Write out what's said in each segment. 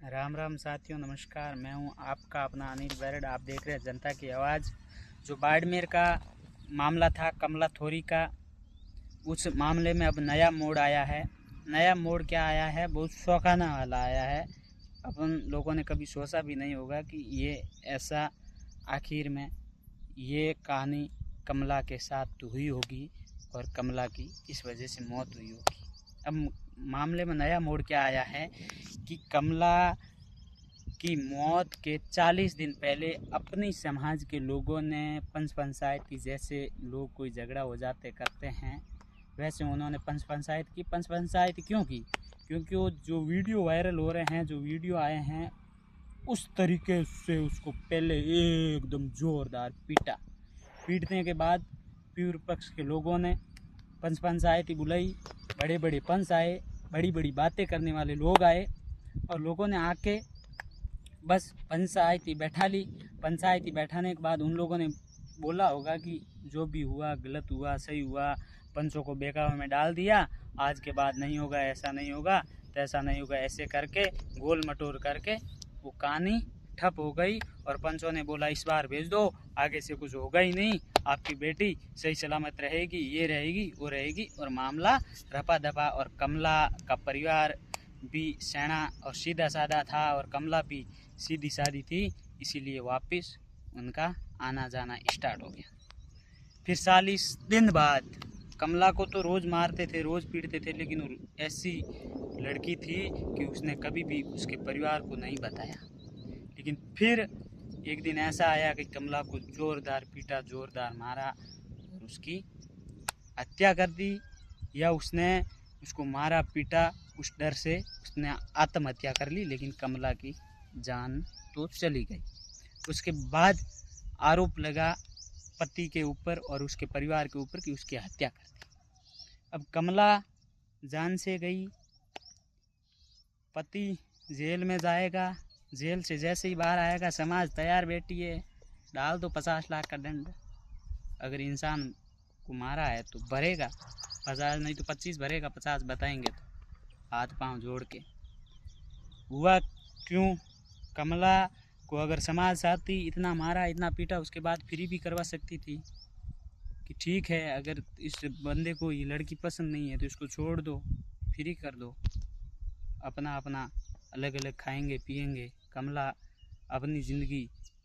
राम राम साथियों, नमस्कार। मैं हूं आपका अपना अनिल बैरड। आप देख रहे हैं जनता की आवाज़। जो बाड़मेर का मामला था कमला थोरी का, उस मामले में अब नया मोड़ आया है। नया मोड़ क्या आया है? बहुत शौकाना वाला आया है। अपन लोगों ने कभी सोचा भी नहीं होगा कि ये ऐसा आखिर में ये कहानी कमला के साथ हुई होगी और कमला की इस वजह से मौत हुई होगी। अब मामले में नया मोड़ क्या आया है कि कमला की मौत के 40 दिन पहले अपनी समाज के लोगों ने पंच पंचायत की, जैसे लोग कोई झगड़ा हो जाते करते हैं वैसे उन्होंने पंच पंचायत की। पंच पंचायत क्यों की? क्योंकि वो जो वीडियो वायरल हो रहे हैं, जो वीडियो आए हैं, उस तरीके से उसको पहले एकदम ज़ोरदार पीटने के बाद पूर्व पक्ष के लोगों ने पंच पंचायती बुलाई। बड़े बड़े पंच आए, बड़ी बड़ी बातें करने वाले लोग आए और लोगों ने आके बस पंचायती बैठा ली। पंचायती बैठाने के बाद उन लोगों ने बोला होगा कि जो भी हुआ गलत हुआ, सही हुआ, पंचों को बेकाबू में डाल दिया, आज के बाद नहीं होगा, ऐसा नहीं होगा, तैसा नहीं होगा, ऐसे करके गोल मटोर करके वो कहानी ठप हो गई। और पंचों ने बोला इस बार भेज दो, आगे से कुछ होगा ही नहीं, आपकी बेटी सही सलामत रहेगी, ये रहेगी, वो रहेगी। और मामला रपा दपा। और कमला का परिवार भी सैना और सीधा साधा था और कमला भी सीधी सादी थी, इसीलिए वापस उनका आना जाना स्टार्ट हो गया। फिर 40 दिन बाद कमला को तो रोज़ मारते थे, रोज़ पीटते थे, लेकिन ऐसी लड़की थी कि उसने कभी भी उसके परिवार को नहीं बताया। लेकिन फिर एक दिन ऐसा आया कि कमला को ज़ोरदार पीटा, ज़ोरदार मारा और उसकी हत्या कर दी। या उसने उसको मारा पीटा, उस डर से उसने आत्महत्या कर ली, लेकिन कमला की जान तो चली गई। उसके बाद आरोप लगा पति के ऊपर और उसके परिवार के ऊपर कि उसकी हत्या कर दी। अब कमला जान से गई, पति जेल में जाएगा, जेल से जैसे ही बाहर आएगा समाज तैयार बैठी है, डाल दो 50 लाख का दंड। अगर इंसान को मारा है तो भरेगा 50, नहीं तो 25 भरेगा, 50 बताएंगे तो हाथ पांव जोड़ के। हुआ क्यों? कमला को अगर समाज साथी इतना मारा, इतना पीटा, उसके बाद फ्री भी करवा सकती थी कि ठीक है, अगर इस बंदे को ये लड़की पसंद नहीं है तो इसको छोड़ दो, फ्री कर दो, अपना अपना अलग अलग खाएंगे पिएंगे। कमला अपनी ज़िंदगी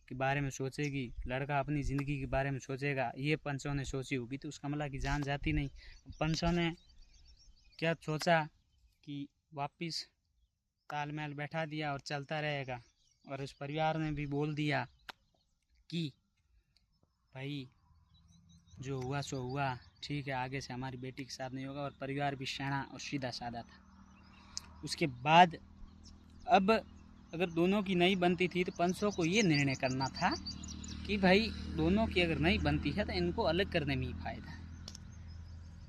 के बारे में सोचेगी, लड़का अपनी ज़िंदगी के बारे में सोचेगा। ये पंचों ने सोची होगी तो उस कमला की जान जाती नहीं। पंचों ने क्या सोचा कि वापस तालमेल बैठा दिया और चलता रहेगा। और उस परिवार ने भी बोल दिया कि भाई जो हुआ सो हुआ, ठीक है, आगे से हमारी बेटी के साथ नहीं होगा। और परिवार भी सैना और सीधा साधा था। उसके बाद अब अगर दोनों की नहीं बनती थी तो पंचों को ये निर्णय करना था कि भाई दोनों की अगर नहीं बनती है तो इनको अलग करने में ही फ़ायदा है।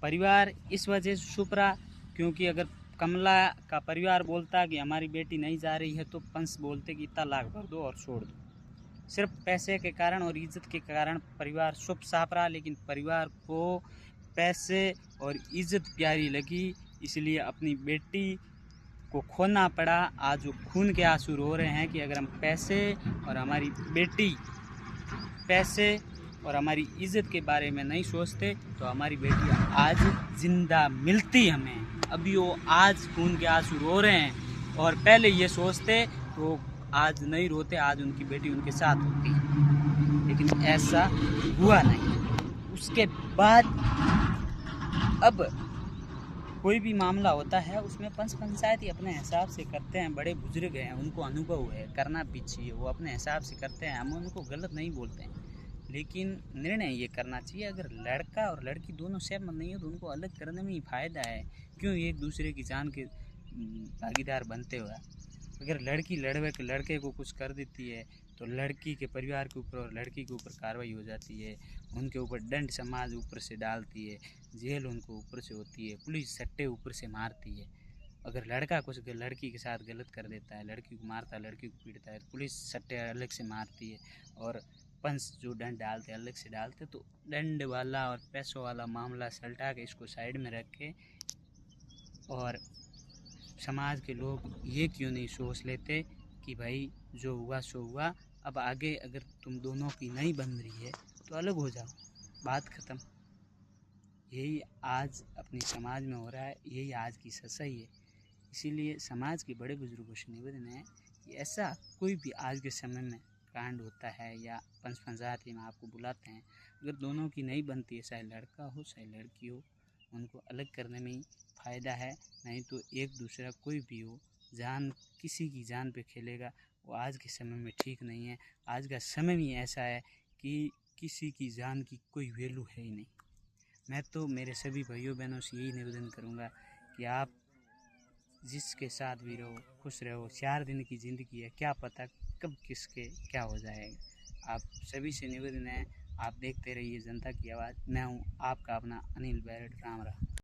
परिवार इस वजह से चुप रहा क्योंकि अगर कमला का परिवार बोलता कि हमारी बेटी नहीं जा रही है तो पंच बोलते कि तलाक भर दो और छोड़ दो। सिर्फ पैसे के कारण और इज्जत के कारण परिवार चुप साफ रहा, लेकिन परिवार को पैसे और इज्जत प्यारी लगी, इसलिए अपनी बेटी को खोना पड़ा। आज वो खून के आंसू रो रहे हैं कि अगर हम पैसे और हमारी बेटी, पैसे और हमारी इज्जत के बारे में नहीं सोचते तो हमारी बेटी आज जिंदा मिलती हमें। अभी वो आज खून के आंसू रो रहे हैं और पहले ये सोचते तो आज नहीं रोते, आज उनकी बेटी उनके साथ होती। लेकिन ऐसा हुआ नहीं। उसके बाद अब कोई भी मामला होता है उसमें पंच पंचायत ही अपने हिसाब से करते हैं। बड़े बुजुर्ग हैं, उनको अनुभव है, करना भी चाहिए, वो अपने हिसाब से करते हैं, हम उनको गलत नहीं बोलते हैं। लेकिन निर्णय ये करना चाहिए, अगर लड़का और लड़की दोनों सहमत नहीं है तो उनको अलग करने में ही फ़ायदा है। क्यों एक दूसरे की जान के भागीदार बनते हुए? अगर लड़की लड़के को कुछ कर देती है तो लड़की के परिवार के ऊपर और लड़की के ऊपर कार्रवाई हो जाती है, उनके ऊपर दंड समाज ऊपर से डालती है, जेल उनको ऊपर से होती है, पुलिस सट्टे ऊपर से मारती है। अगर लड़का कुछ लड़की के साथ गलत कर देता है, लड़की को मारता है, लड़की को पीटता है, पुलिस सट्टे अलग से मारती है और पंच जो दंड डालते हैं अलग से डालते। तो दंड वाला और पैसों वाला मामला सलटा के इसको साइड में रखे और समाज के लोग ये क्यों नहीं सोच लेते कि भाई जो हुआ सो हुआ, अब आगे अगर तुम दोनों की नहीं बन रही है तो अलग हो जाओ, बात ख़त्म। यही आज अपने समाज में हो रहा है, यही आज की सच्चाई है। इसीलिए समाज के बड़े बुजुर्गों से निवेदन है कि ऐसा कोई भी आज के समय में कांड होता है या पंच पंचायती में आपको बुलाते हैं, अगर दोनों की नहीं बनती है, चाहे लड़का हो चाहे लड़की हो, उनको अलग करने में ही फ़ायदा है। नहीं तो एक दूसरा कोई भी हो, जान किसी की जान पे खेलेगा, वो आज के समय में ठीक नहीं है। आज का समय भी ऐसा है कि किसी की जान की कोई वैल्यू है ही नहीं। मैं तो मेरे सभी भाइयों बहनों से यही निवेदन करूँगा कि आप जिसके साथ भी रहो खुश रहो। 4 दिन की ज़िंदगी है, क्या पता कब किसके क्या हो जाएगा। आप सभी से निवेदन है, आप देखते रहिए जनता की आवाज़। मैं हूँ आपका अपना अनिल बैरट, राम राम।